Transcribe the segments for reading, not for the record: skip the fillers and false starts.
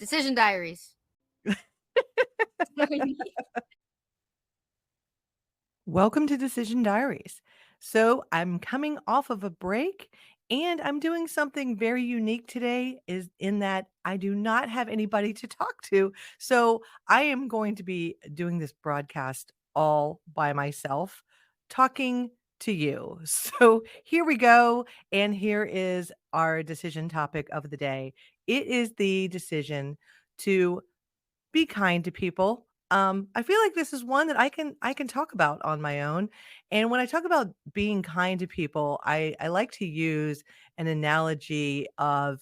Decision Diaries. Welcome to Decision Diaries. So, I'm coming off of a break and I'm doing something very unique today is in that I do not have anybody to talk to. So, I am going to be doing this broadcast all by myself talking to you. So, here we go and here is our decision topic of the day. It is the decision to be kind to people. I feel like this is one that I can talk about on my own. And when I talk about being kind to people, I like to use an analogy of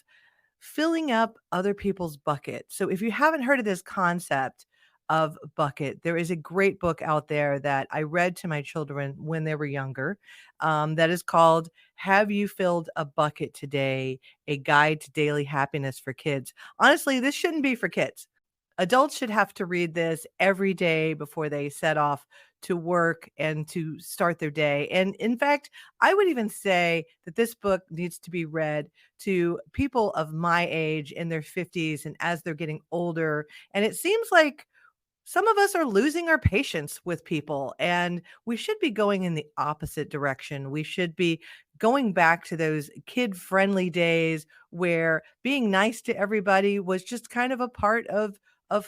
filling up other people's bucket. So if you haven't heard of this concept of bucket, there is a great book out there that I read to my children when they were younger. That is called "Have You Filled a Bucket Today? A Guide to Daily Happiness for Kids." Honestly, this shouldn't be for kids. Adults should have to read this every day before they set off to work and to start their day. And in fact, I would even say that this book needs to be read to people of my age in their 50s and as they're getting older. And it seems like some of us are losing our patience with people, and we should be going in the opposite direction. We should be going back to those kid friendly days where being nice to everybody was just kind of a part of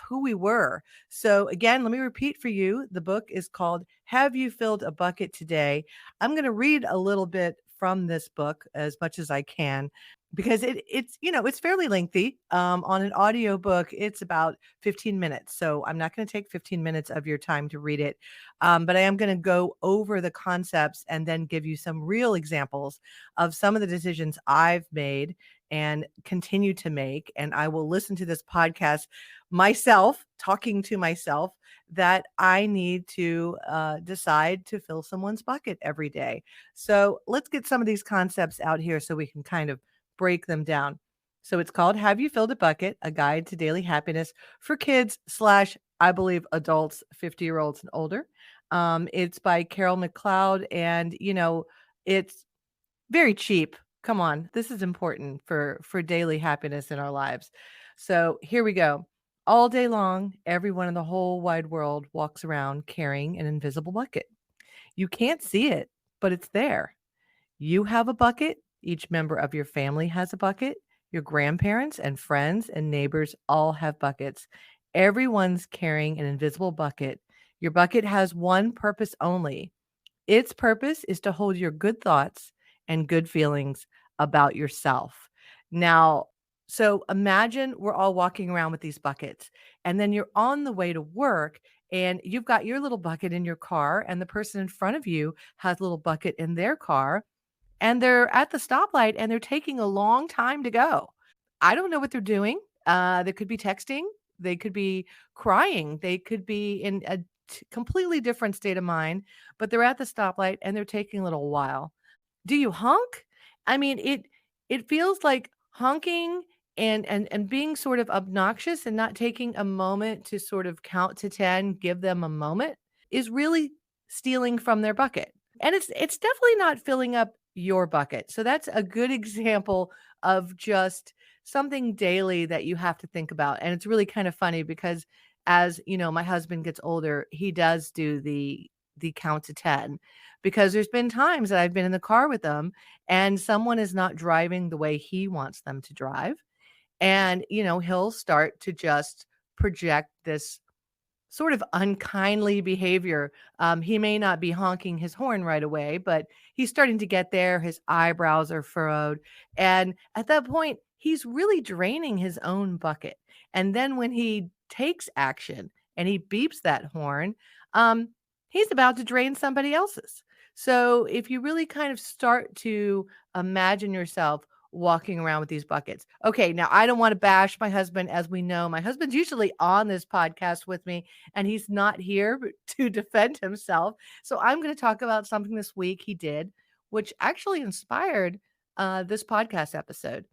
who we were. So again, let me repeat for you. The book is called "Have You Filled a Bucket Today?" I'm going to read a little bit from this book as much as I can because it's fairly lengthy. On an audio book, it's about 15 minutes. So I'm not going to take 15 minutes of your time to read it. But I am going to go over the concepts and then give you some real examples of some of the decisions I've made and continue to make. And I will listen to this podcast myself, talking to myself, that I need to decide to fill someone's bucket every day. So let's get some of these concepts out here so we can kind of break them down. So it's called "Have You Filled a Bucket? A Guide to Daily Happiness for Kids slash, I believe, adults, 50-year-olds and older." It's by Carol McLeod, and it's very cheap. Come on, this is important for daily happiness in our lives. So here we go. All day long, everyone in the whole wide world walks around carrying an invisible bucket. You can't see it, but it's there. You have a bucket. Each member of your family has a bucket. Your grandparents and friends and neighbors all have buckets. Everyone's carrying an invisible bucket. Your bucket has one purpose only. Its purpose is to hold your good thoughts and good feelings about yourself. Now, so imagine we're all walking around with these buckets, and then you're on the way to work and you've got your little bucket in your car, and the person in front of you has a little bucket in their car, and they're at the stoplight and they're taking a long time to go. I don't know what they're doing. They could be texting, they could be crying, they could be in a completely different state of mind, but they're at the stoplight and they're taking a little while. Do you honk? I mean, it feels like honking and being sort of obnoxious and not taking a moment to sort of count to 10, give them a moment, is really stealing from their bucket. And it's definitely not filling up your bucket. So that's a good example of just something daily that you have to think about. And it's really kind of funny because as, my husband gets older, he does do the count to 10 because there's been times that I've been in the car with them and someone is not driving the way he wants them to drive. And, he'll start to just project this sort of unkindly behavior. He may not be honking his horn right away, but he's starting to get there. His eyebrows are furrowed. And at that point, he's really draining his own bucket. And then when he takes action and he beeps that horn, um, he's about to drain somebody else's. So if you really kind of start to imagine yourself walking around with these buckets. Okay, now I don't want to bash my husband. As we know, my husband's usually on this podcast with me and he's not here to defend himself. So I'm going to talk about something this week he did, which actually inspired this podcast episode.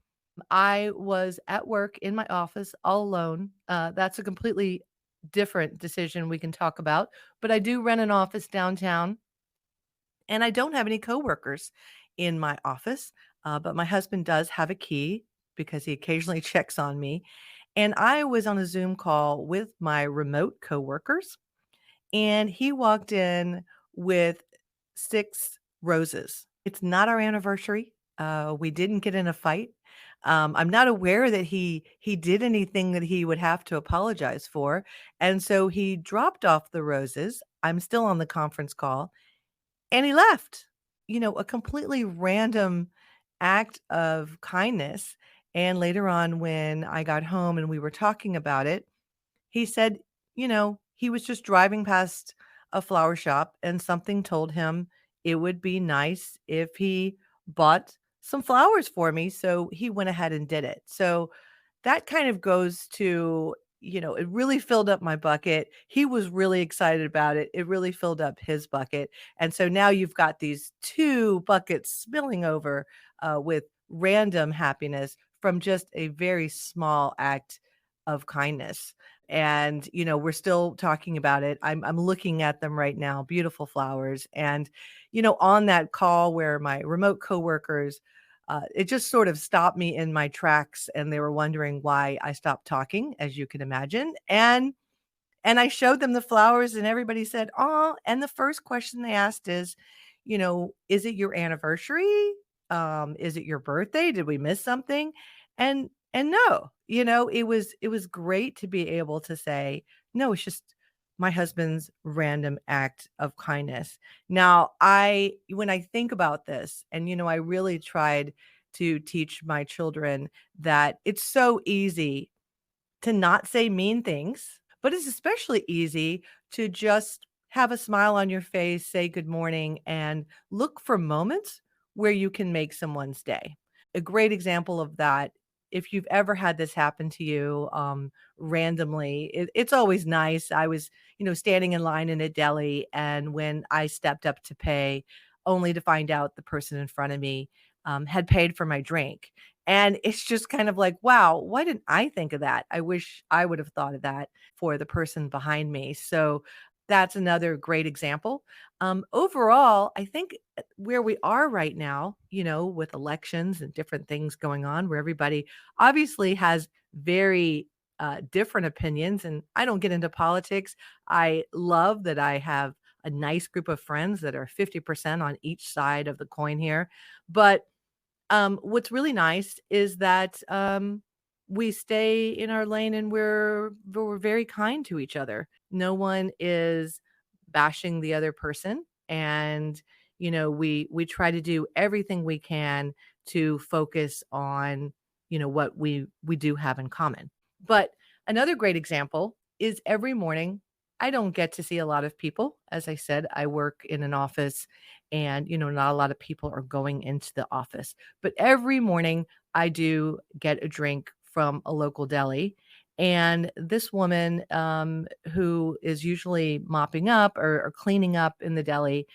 I was at work in my office all alone. That's a completely different decision we can talk about, but I do rent an office downtown and I don't have any coworkers in my office, but my husband does have a key because he occasionally checks on me. And I was on a Zoom call with my remote coworkers, and he walked in with 6 roses. It's not our anniversary. We didn't get in a fight. I'm not aware that he did anything that he would have to apologize for, and so he dropped off the roses. I'm still on the conference call, and he left. A completely random act of kindness, and later on when I got home and we were talking about it, he said, he was just driving past a flower shop and something told him it would be nice if he bought some flowers for me. So he went ahead and did it. So that kind of goes to, it really filled up my bucket. He was really excited about it. It really filled up his bucket. And so now you've got these two buckets spilling over with random happiness from just a very small act of kindness. And we're still talking about it. I'm looking at them right now, beautiful flowers. And on that call where my remote coworkers, it just sort of stopped me in my tracks, and they were wondering why I stopped talking, as you can imagine. And I showed them the flowers and everybody said, "Aw," and the first question they asked is, "Is it your anniversary? Is it your birthday? Did we miss something?" And no, it was great to be able to say, "No, it's just my husband's random act of kindness." Now, when I think about this, and I really tried to teach my children that it's so easy to not say mean things, but it's especially easy to just have a smile on your face, say good morning, and look for moments where you can make someone's day. A great example of that, if you've ever had this happen to you randomly, it's always nice. I was, standing in line in a deli, and when I stepped up to pay, only to find out the person in front of me had paid for my drink. And it's just kind of like, wow, why didn't I think of that? I wish I would have thought of that for the person behind me. So that's another great example. Overall, I think where we are right now, with elections and different things going on, where everybody obviously has very different opinions. And I don't get into politics. I love that I have a nice group of friends that are 50% on each side of the coin here. But what's really nice is that, we stay in our lane and we're very kind to each other. No one is bashing the other person, and, we try to do everything we can to focus on, what we do have in common. But another great example is every morning, I don't get to see a lot of people. As I said, I work in an office and, not a lot of people are going into the office. But every morning I do get a drink from a local deli. And this woman, who is usually mopping up or cleaning up in the deli,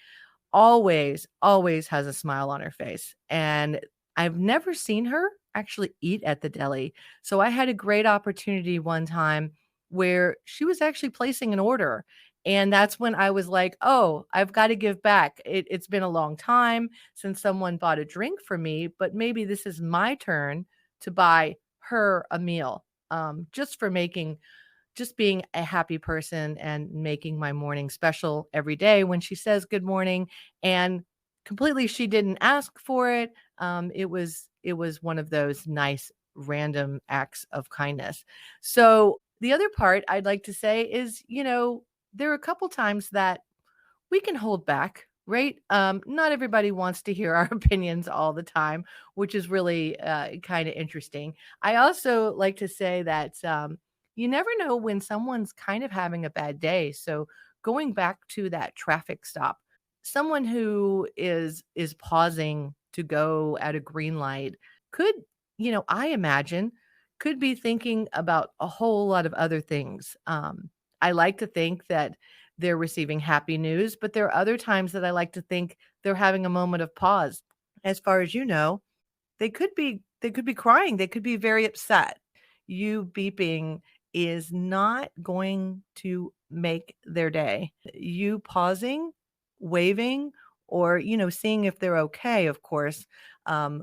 always, always has a smile on her face, and I've never seen her actually eat at the deli. So I had a great opportunity one time where she was actually placing an order, and that's when I was like, "Oh, I've gotta give back. It's been a long time since someone bought a drink for me, but maybe this is my turn to buy her a meal." Just for making just being a happy person and making my morning special every day when she says good morning, and completely she didn't ask for it. It was one of those nice random acts of kindness. So the other part I'd like to say is, there are a couple times that we can hold back, right? Not everybody wants to hear our opinions all the time, which is really kind of interesting. I also like to say that you never know when someone's kind of having a bad day. So going back to that traffic stop, someone who is pausing to go at a green light could, I imagine, could be thinking about a whole lot of other things. I like to think that they're receiving happy news, but there are other times that I like to think they're having a moment of pause. As far as you know, they could be crying, they could be very upset. You beeping is not going to make their day. You pausing, waving, or, seeing if they're okay, of course,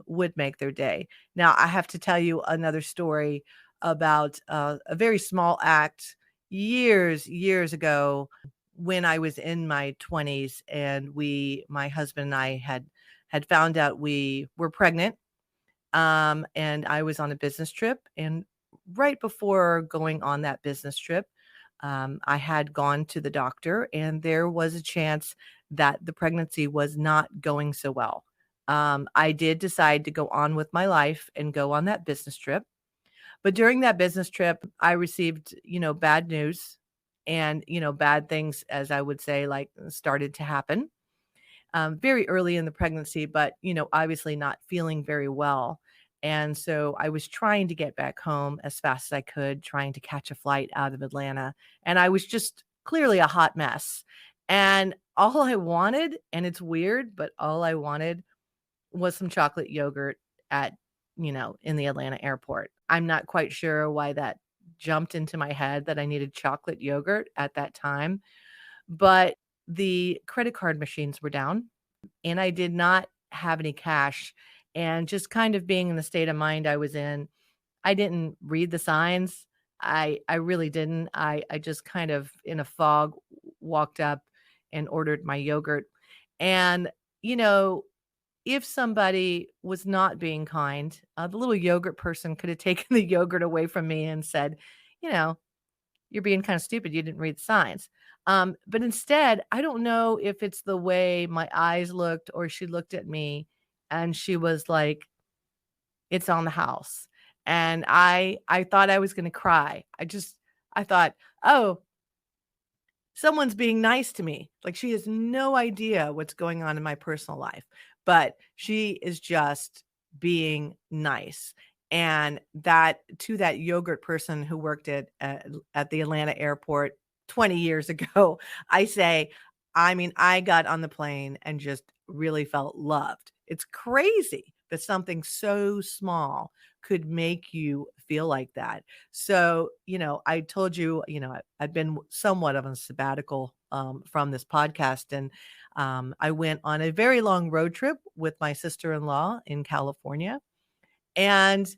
would make their day. Now, I have to tell you another story. about a very small act years ago when I was in my 20s, and my husband and I had found out we were pregnant. And I was on a business trip, and right before going on that business trip, I had gone to the doctor, and there was a chance that the pregnancy was not going so well. I did decide to go on with my life and go on that business trip. But during that business trip, I received, bad news, and, bad things, as I would say, like, started to happen very early in the pregnancy, but, obviously not feeling very well. And so I was trying to get back home as fast as I could, trying to catch a flight out of Atlanta. And I was just clearly a hot mess. And all I wanted, and it's weird, but all I wanted was some chocolate yogurt at, in the Atlanta airport. I'm not quite sure why that jumped into my head that I needed chocolate yogurt at that time, but the credit card machines were down, and I did not have any cash. And just kind of being in the state of mind I was in, I didn't read the signs. I really didn't. I just kind of in a fog walked up and ordered my yogurt. And, you know, if somebody was not being kind, the little yogurt person could have taken the yogurt away from me and said, you know, "You're being kinda stupid, you didn't read the signs." But instead, I don't know if it's the way my eyes looked or she looked at me and she was like, "It's on the house." And I thought I was gonna cry. I thought, "Oh, someone's being nice to me." Like, she has no idea what's going on in my personal life, but she is just being nice. And that to that yogurt person who worked at the Atlanta airport 20 years ago, I say, I mean, I got on the plane and just really felt loved. It's crazy that something so small could make you feel like that. So, I told you, I've been somewhat of a sabbatical from this podcast. And I went on a very long road trip with my sister in law in California. And,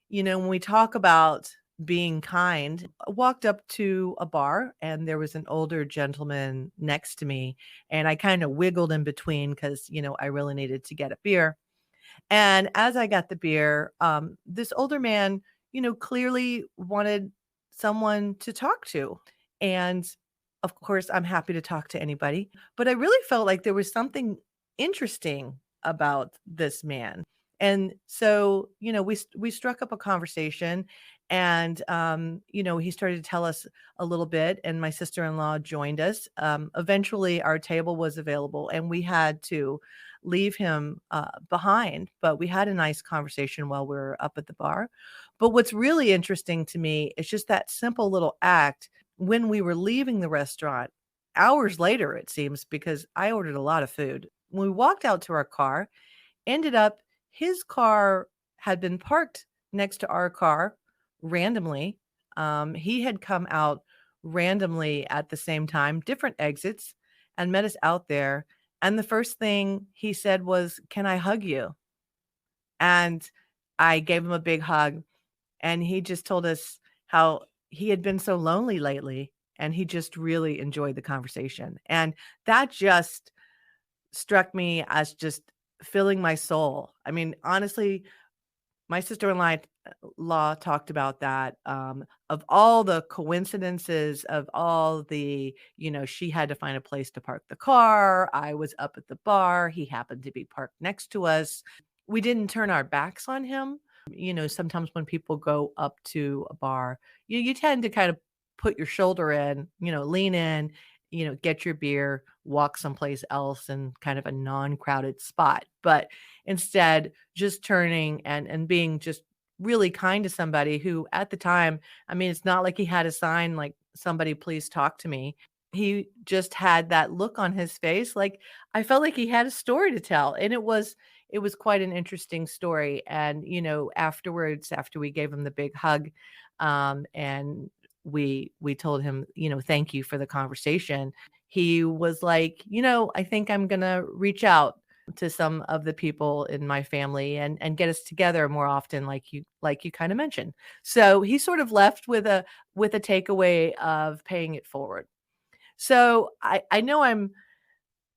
when we talk about being kind, I walked up to a bar and there was an older gentleman next to me. And I kind of wiggled in between because, I really needed to get a beer. And as I got the beer, this older man, clearly wanted someone to talk to. And of course, I'm happy to talk to anybody, but I really felt like there was something interesting about this man. And so, we struck up a conversation, and he started to tell us a little bit, and my sister-in-law joined us. Eventually our table was available and we had to leave him behind, but we had a nice conversation while we were up at the bar. But what's really interesting to me is just that simple little act when we were leaving the restaurant, hours later, it seems, because I ordered a lot of food. When we walked out to our car, ended up his car had been parked next to our car randomly. He had come out randomly at the same time, different exits, and met us out there. And the first thing he said was, "Can I hug you?" And I gave him a big hug, and he just told us how he had been so lonely lately, and he just really enjoyed the conversation. And that just struck me as just filling my soul. I mean, honestly, my sister-in-law talked about that, of all the coincidences, of all the she had to find a place to park the car, I was up at the bar, he happened to be parked next to us. We didn't turn our backs on him. Sometimes when people go up to a bar, you tend to kind of put your shoulder in, lean in, get your beer, walk someplace else in kind of a non-crowded spot. But instead, just turning and being just really kind to somebody who at the time, I mean, it's not like he had a sign like, "Somebody please talk to me." He just had that look on his face, like, I felt like he had a story to tell, and it was quite an interesting story. And, afterwards, after we gave him the big hug, and we told him, "Thank you for the conversation." He was like, "I think I'm gonna reach out to some of the people in my family and get us together more often like you kind of mentioned. So he sort of left with a takeaway of paying it forward. So I know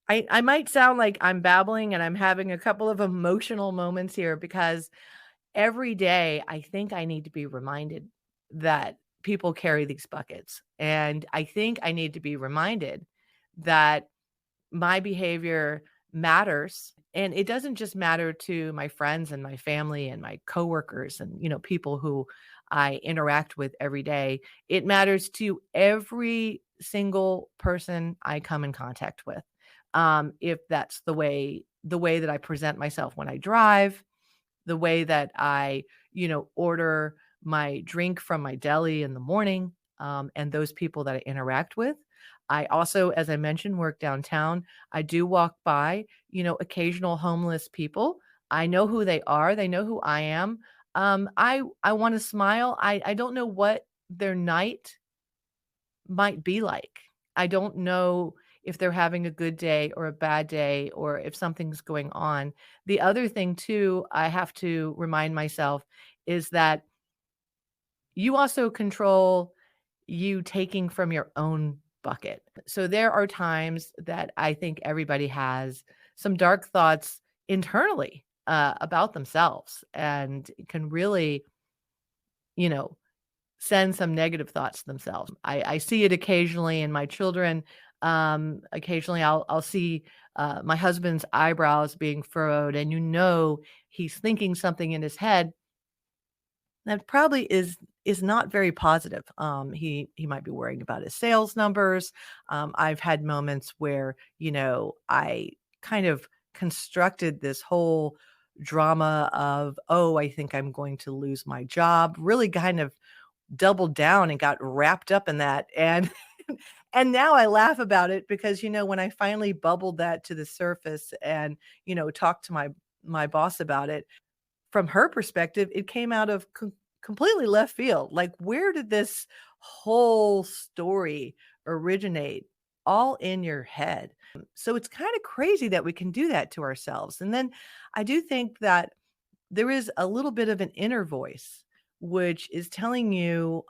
I might sound like I'm babbling and I'm having a couple of emotional moments here because every day I think I need to be reminded that people carry these buckets. And I think I need to be reminded that my behavior matters, and it doesn't just matter to my friends and my family and my coworkers and, people who I interact with every day. It matters to every single person I come in contact with. If that's the way that I present myself when I drive, the way that I, order my drink from my deli in the morning, and those people that I interact with. I also, as I mentioned, work downtown. I do walk by, occasional homeless people. I know who they are. They know who I am. I want to smile. I don't know what their night might be like. I don't know if they're having a good day or a bad day or if something's going on. The other thing too, I have to remind myself is that you also control you taking from your own bucket. So there are times that I think everybody has some dark thoughts internally about themselves and can really, you know, send some negative thoughts to themselves. I see it occasionally in my children. Occasionally I'll see my husband's eyebrows being furrowed, and he's thinking something in his head that probably is not very positive. He might be worrying about his sales numbers. I've had moments where, I kind of constructed this whole drama of, oh, I think I'm going to lose my job, really kind of doubled down and got wrapped up in that, and and now I laugh about it because, when I finally bubbled that to the surface and, talked to my boss about it, from her perspective, it came out of completely left field. Like, where did this whole story originate? All in your head. So it's kind of crazy that we can do that to ourselves. And then I do think that there is a little bit of an inner voice which is telling you,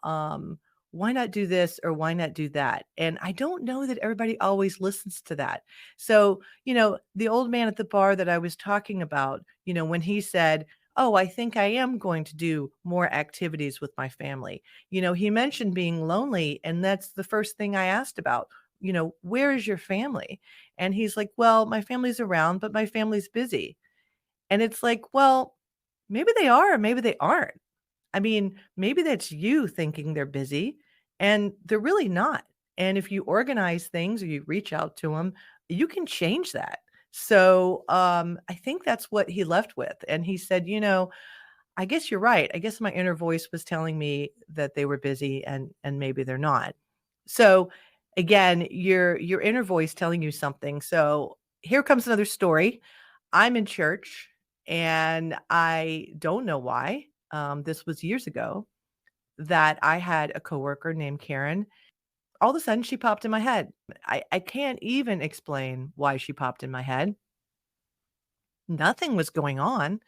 why not do this or why not do that? And I don't know that everybody always listens to that. So, the old man at the bar that I was talking about, when he said, oh, I think I am going to do more activities with my family. He mentioned being lonely. And that's the first thing I asked about. Where is your family? And he's like, well, my family's around, but my family's busy. And it's like, well, maybe they are, maybe they aren't. I mean, maybe that's you thinking they're busy and they're really not. And if you organize things or you reach out to them, you can change that. So I think that's what he left with. And he said, I guess you're right. I guess my inner voice was telling me that they were busy and maybe they're not. So again, your inner voice telling you something. So here comes another story. I'm in church and I don't know why. This was years ago that I had a coworker named Karen. All of a sudden she popped in my head. I can't even explain why she popped in my head. Nothing was going on.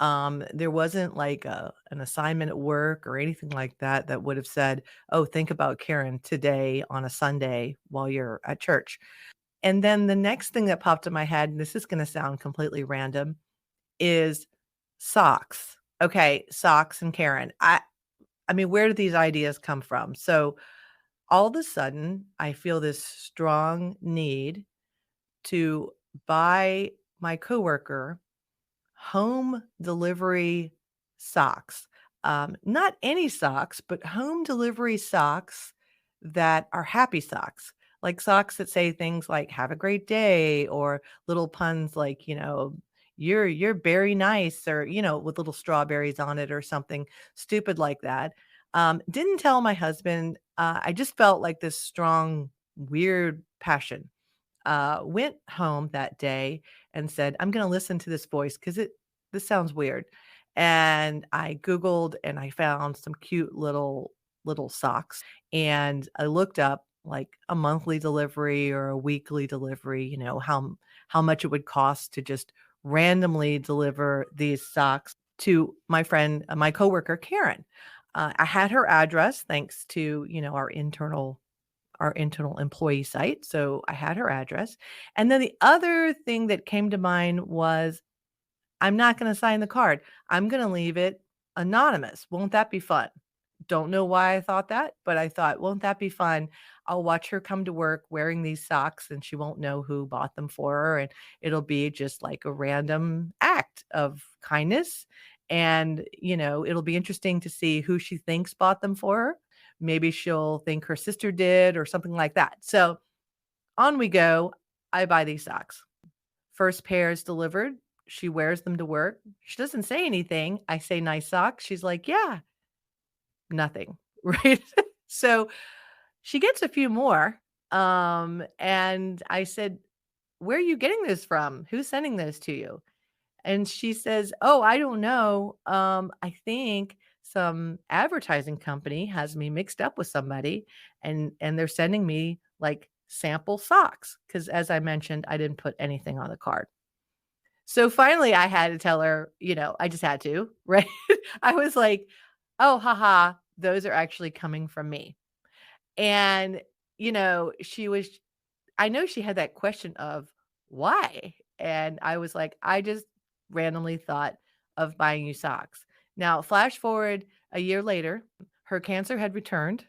There wasn't like an assignment at work or anything like that that would have said, oh, think about Karen today on a Sunday while you're at church. And then the next thing that popped in my head, and this is going to sound completely random, is socks. Okay, socks and Karen. I mean, where did these ideas come from? So all of a sudden, I feel this strong need to buy my coworker home delivery socks. Not any socks, but home delivery socks that are happy socks, like socks that say things like "Have a great day" or little puns like, you're very nice, or with little strawberries on it or something stupid like that. Didn't tell my husband. I just felt like this strong, weird passion. Went home that day and said, I'm going to listen to this voice because this sounds weird. And I Googled and I found some cute little socks. And I looked up like a monthly delivery or a weekly delivery, how much it would cost to just randomly deliver these socks to my friend, my coworker, Karen. I had her address thanks to, our internal employee site. So I had her address. And then the other thing that came to mind was I'm not going to sign the card. I'm going to leave it anonymous. Won't that be fun? Don't know why I thought that, but I thought, won't that be fun? I'll watch her come to work wearing these socks and she won't know who bought them for her. And it'll be just like a random act of kindness. And, it'll be interesting to see who she thinks bought them for her. Maybe she'll think her sister did or something like that. So on we go. I buy these socks. First pair is delivered. She wears them to work. She doesn't say anything. I say, nice socks. She's like, yeah, nothing. Right. So she gets a few more. And I said, where are you getting this from? Who's sending this to you? And she says, oh, I don't know. I think some advertising company has me mixed up with somebody and they're sending me like sample socks. Cause as I mentioned, I didn't put anything on the card. So finally I had to tell her, I just had to, right? I was like, oh, haha, those are actually coming from me. And, I know she had that question of why. And I was like, I just randomly thought of buying you socks. Now, flash forward a year later, her cancer had returned.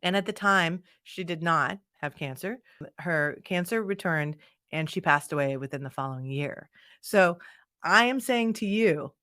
And at the time, she did not have cancer. Her cancer returned and she passed away within the following year. So I am saying to you,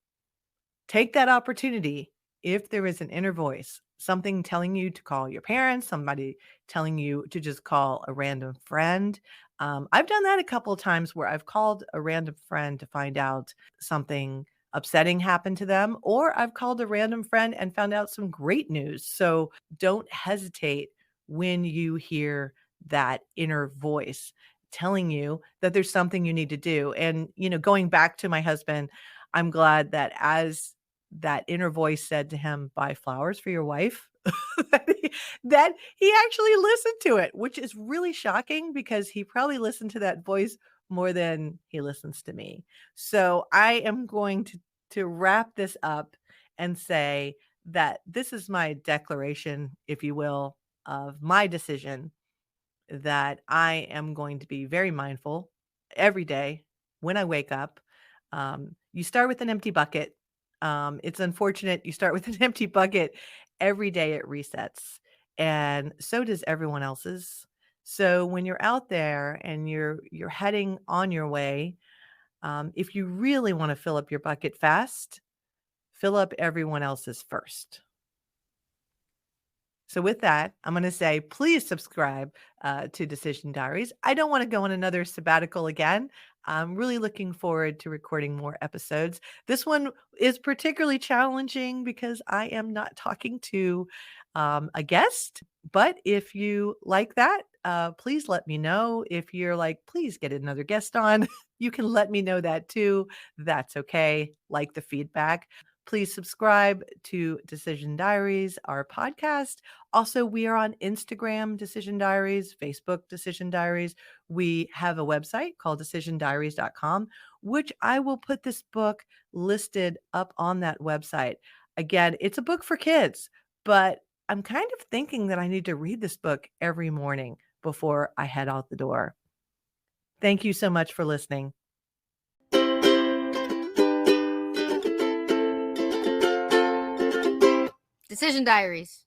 take that opportunity if there is an inner voice, something telling you to call your parents, somebody telling you to just call a random friend. I've done that a couple of times where I've called a random friend to find out something upsetting happened to them, or I've called a random friend and found out some great news. So don't hesitate when you hear that inner voice telling you that there's something you need to do. And, going back to my husband, I'm glad that as that inner voice said to him, buy flowers for your wife, that he actually listened to it, which is really shocking because he probably listened to that voice more than he listens to me. So I am going to wrap this up and say that this is my declaration, if you will, of my decision that I am going to be very mindful every day when I wake up. You start with an empty bucket. It's unfortunate you start with an empty bucket every day it resets, and so does everyone else's. So when you're out there and you're heading on your way, if you really want to fill up your bucket fast, fill up everyone else's first. So with that, I'm going to say, please subscribe to Decision Diaries. I don't want to go on another sabbatical again. I'm really looking forward to recording more episodes. This one is particularly challenging because I am not talking to a guest. But if you like that, please let me know. If you're like, please get another guest on, you can let me know that too. That's okay. Like the feedback. Please subscribe to Decision Diaries, our podcast. Also, we are on Instagram, Decision Diaries, Facebook, Decision Diaries. We have a website called decisiondiaries.com, which I will put this book listed up on that website. Again, it's a book for kids, but I'm kind of thinking that I need to read this book every morning before I head out the door. Thank you so much for listening. Decision Diaries.